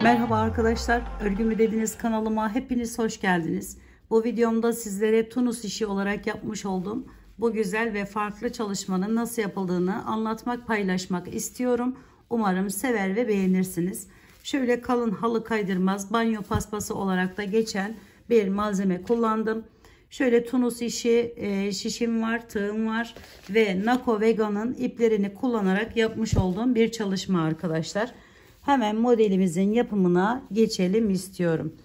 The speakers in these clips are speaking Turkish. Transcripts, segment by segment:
Merhaba arkadaşlar, Örgümü Dediniz kanalıma hepiniz hoş geldiniz. Bu videomda sizlere Tunus işi olarak yapmış olduğum bu güzel ve farklı çalışmanın nasıl yapıldığını anlatmak, paylaşmak istiyorum. Umarım sever ve beğenirsiniz. Şöyle kalın halı kaydırmaz banyo paspası olarak da geçen bir malzeme kullandım. Şöyle Tunus işi şişim var, tığım var ve Nako Vega'nın iplerini kullanarak yapmış olduğum bir çalışma arkadaşlar. Hemen modelimizin yapımına geçelim istiyorum.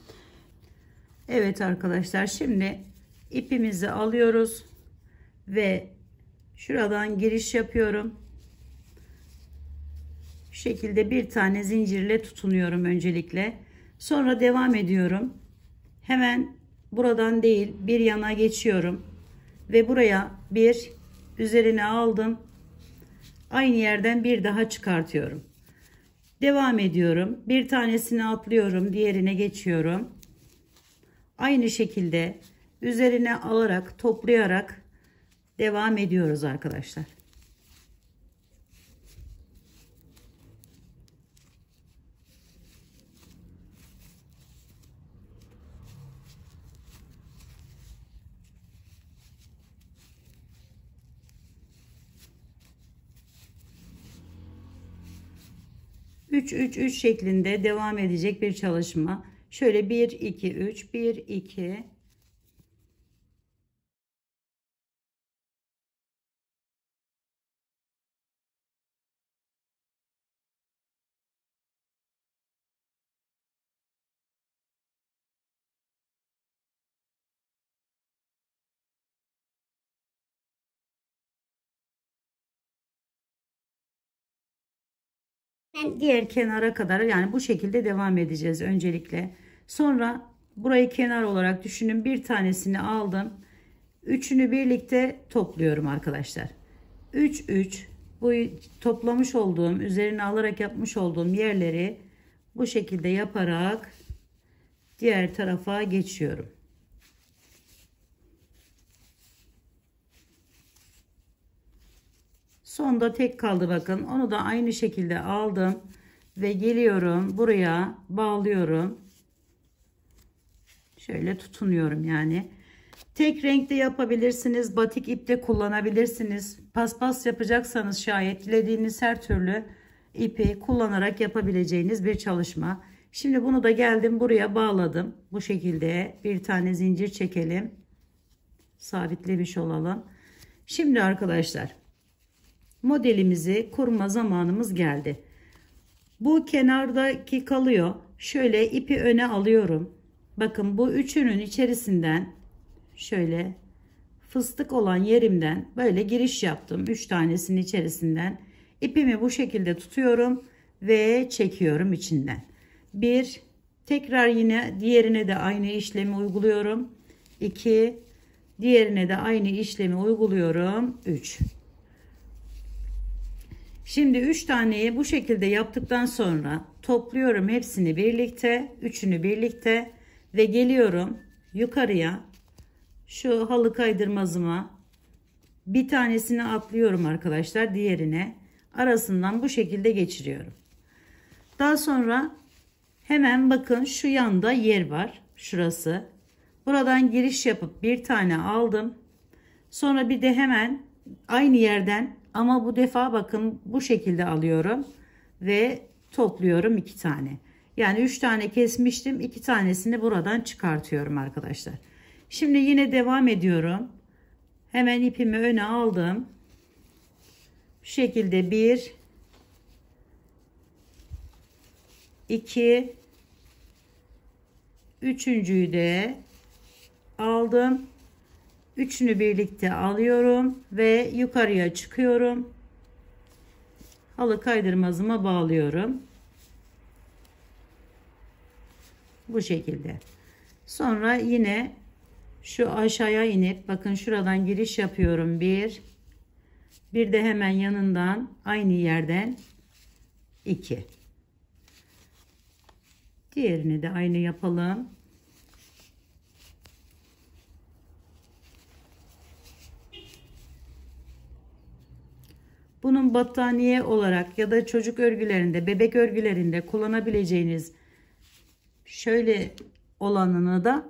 Evet arkadaşlar, şimdi ipimizi alıyoruz ve şuradan giriş yapıyorum. Şu şekilde bir tane zincirle tutunuyorum öncelikle. Sonra devam ediyorum. Hemen buradan değil bir yana geçiyorum ve buraya bir üzerine aldım. Aynı yerden bir daha çıkartıyorum. Devam ediyorum. Bir tanesini atlıyorum, diğerine geçiyorum. Aynı şekilde üzerine alarak, toplayarak devam ediyoruz arkadaşlar. Üç şeklinde devam edecek bir çalışma. Şöyle 1 2 3 1 2 diğer kenara kadar, yani bu şekilde devam edeceğiz öncelikle. Sonra burayı kenar olarak düşünün. Bir tanesini aldım. Üçünü birlikte topluyorum arkadaşlar. 3 3 bu toplamış olduğum, üzerine alarak yapmış olduğum yerleri bu şekilde yaparak diğer tarafa geçiyorum. Sonda tek kaldı, bakın. Onu da aynı şekilde aldım ve geliyorum buraya, bağlıyorum. Şöyle tutunuyorum yani. Tek renkte yapabilirsiniz. Batik ipte kullanabilirsiniz. Paspas yapacaksanız şayet dilediğiniz her türlü ipi kullanarak yapabileceğiniz bir çalışma. Şimdi bunu da geldim buraya bağladım. Bu şekilde bir tane zincir çekelim. Sabitlemiş olalım. Şimdi arkadaşlar, modelimizi kurma zamanımız geldi. Bu kenardaki kalıyor. Şöyle ipi öne alıyorum. Bakın, bu üçünün içerisinden şöyle fıstık olan yerimden böyle giriş yaptım. 3 tanesinin içerisinden ipimi bu şekilde tutuyorum ve çekiyorum içinden. Bir, tekrar yine diğerine de aynı işlemi uyguluyorum. 2, diğerine de aynı işlemi uyguluyorum. 3. Şimdi 3 taneyi bu şekilde yaptıktan sonra topluyorum hepsini birlikte, üçünü birlikte ve geliyorum yukarıya. Şu halı kaydırmazıma bir tanesini atlıyorum arkadaşlar, diğerine arasından bu şekilde geçiriyorum. Daha sonra hemen bakın, şu yanda yer var, şurası. Buradan giriş yapıp bir tane aldım. Sonra bir de hemen aynı yerden, ama bu defa bakın bu şekilde alıyorum ve topluyorum 2 tane. Yani 3 tane kesmiştim, 2 tanesini buradan çıkartıyorum arkadaşlar. Şimdi yine devam ediyorum. Hemen ipimi öne aldım. Bu şekilde 1 2 üçüncüyü de aldım. Üçünü birlikte alıyorum ve yukarıya çıkıyorum. Halı kaydırmazıma bağlıyorum. Bu şekilde. Sonra yine şu aşağıya inip bakın şuradan giriş yapıyorum. Bir de hemen yanından aynı yerden 2. Diğerini de aynı yapalım. Bunun battaniye olarak ya da çocuk örgülerinde, bebek örgülerinde kullanabileceğiniz Şöyle olanını da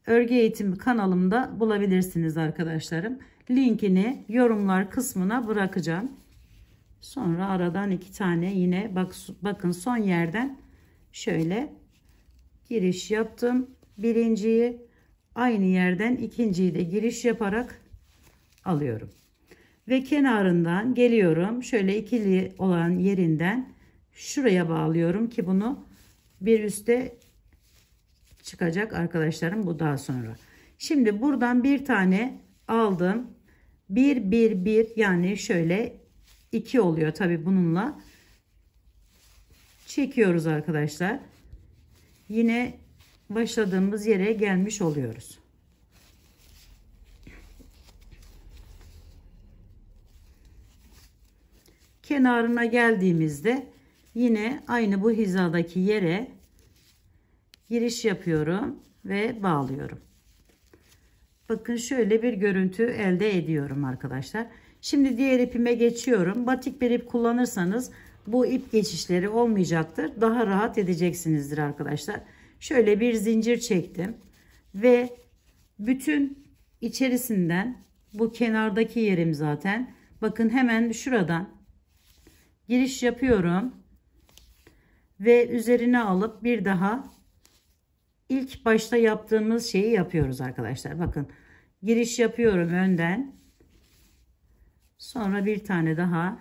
örgü eğitimi kanalımda bulabilirsiniz arkadaşlarım. Linkini yorumlar kısmına bırakacağım. Sonra aradan 2 tane yine bakın son yerden şöyle giriş yaptım. Birinciyi aynı yerden ikinciyi de giriş yaparak alıyorum. Ve kenarından geliyorum. Şöyle ikili olan yerinden şuraya bağlıyorum ki bunu bir üste çıkacak arkadaşlarım, bu daha sonra. Şimdi buradan bir tane aldım. 1 1 1 yani şöyle 2 oluyor tabi, bununla çekiyoruz arkadaşlar. Yine başladığımız yere gelmiş oluyoruz. Kenarına geldiğimizde yine aynı bu hizadaki yere giriş yapıyorum ve bağlıyorum. Bakın şöyle bir görüntü elde ediyorum arkadaşlar. Şimdi diğer ipime geçiyorum. Batik bir ip kullanırsanız bu ip geçişleri olmayacaktır. Daha rahat edeceksinizdir arkadaşlar. Şöyle bir zincir çektim ve bütün içerisinden, bu kenardaki yerim zaten, bakın hemen şuradan giriş yapıyorum ve üzerine alıp bir daha ilk başta yaptığımız şeyi yapıyoruz arkadaşlar. Bakın giriş yapıyorum önden, sonra bir tane daha.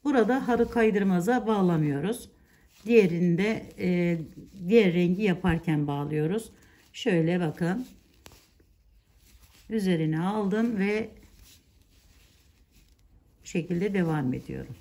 Burada harı kaydırmaza bağlamıyoruz. Diğerinde diğer rengi yaparken bağlıyoruz. Şöyle bakın, üzerine aldım ve bu şekilde devam ediyorum.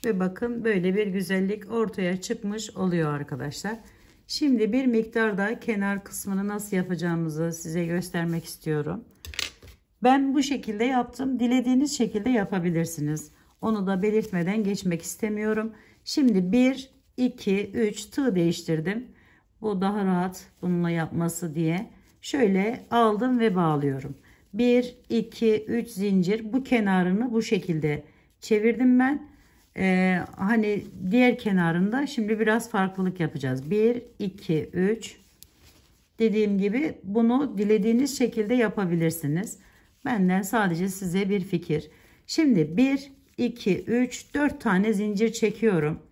Ve bakın böyle bir güzellik ortaya çıkmış oluyor arkadaşlar. Şimdi bir miktar da kenar kısmını nasıl yapacağımızı size göstermek istiyorum. Ben bu şekilde yaptım. Dilediğiniz şekilde yapabilirsiniz. Onu da belirtmeden geçmek istemiyorum. Şimdi 1, 2, 3 tığ değiştirdim. Bu daha rahat bununla yapması diye. Şöyle aldım ve bağlıyorum. 1, 2, 3 zincir. Bu kenarını bu şekilde çevirdim ben. Hani diğer kenarında şimdi biraz farklılık yapacağız. 1, 2, 3. Dediğim gibi bunu dilediğiniz şekilde yapabilirsiniz. Benden sadece size bir fikir. Şimdi 1, 2, 3, 4 tane zincir çekiyorum.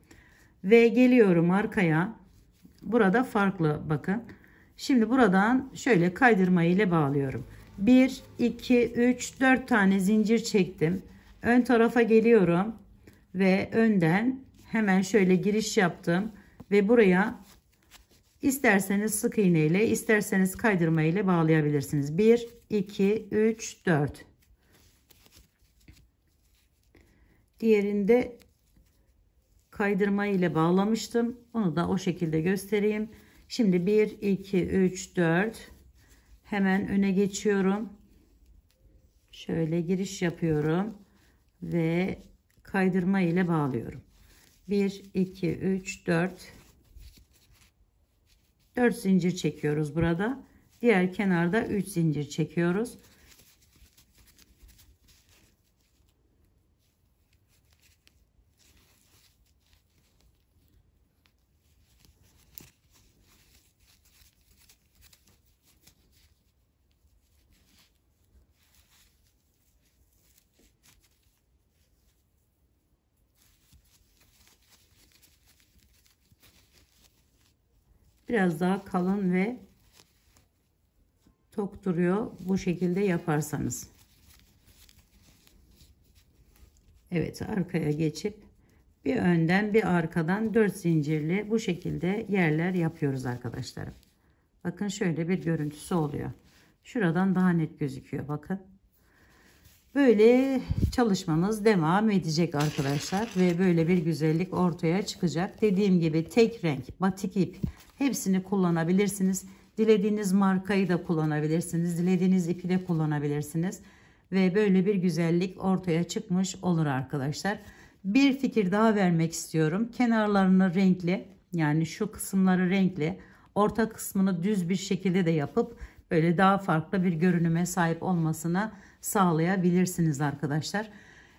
Ve geliyorum arkaya. Burada farklı bakın. Şimdi buradan şöyle kaydırma ile bağlıyorum. 1, 2, 3, 4 tane zincir çektim. Ön tarafa geliyorum. Ve önden hemen şöyle giriş yaptım. Ve buraya İsterseniz sık iğne ile, isterseniz kaydırma ile bağlayabilirsiniz. 1, 2, 3, 4. Diğerinde kaydırma ile bağlamıştım. Onu da o şekilde göstereyim. Şimdi 1, 2, 3, 4. Hemen öne geçiyorum. Şöyle giriş yapıyorum. Ve kaydırma ile bağlıyorum. 1, 2, 3, 4. 4 zincir çekiyoruz burada. Diğer kenarda 3 zincir çekiyoruz. Biraz daha kalın ve tok duruyor bu şekilde yaparsanız. Evet, arkaya geçip bir önden bir arkadan 4 zincirli bu şekilde yerler yapıyoruz arkadaşlarım. Bakın şöyle bir görüntüsü oluyor. Şuradan daha net gözüküyor bakın. Böyle çalışmamız devam edecek arkadaşlar ve böyle bir güzellik ortaya çıkacak. Dediğim gibi tek renk, batik ip hepsini kullanabilirsiniz. Dilediğiniz markayı da kullanabilirsiniz. Dilediğiniz ipi de kullanabilirsiniz. Ve böyle bir güzellik ortaya çıkmış olur arkadaşlar. Bir fikir daha vermek istiyorum. Kenarlarını renkli, yani şu kısımları renkli, orta kısmını düz bir şekilde de yapıp böyle daha farklı bir görünüme sahip olmasına sağlayabilirsiniz arkadaşlar.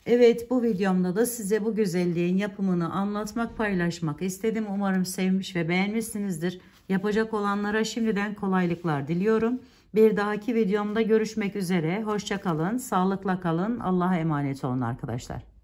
Evet, bu videomda da size bu güzelliğin yapımını anlatmak, paylaşmak istedim. Umarım sevmiş ve beğenmişsinizdir. Yapacak olanlara şimdiden kolaylıklar diliyorum. Bir dahaki videomda görüşmek üzere. Hoşça kalın, sağlıkla kalın. Allah'a emanet olun arkadaşlar.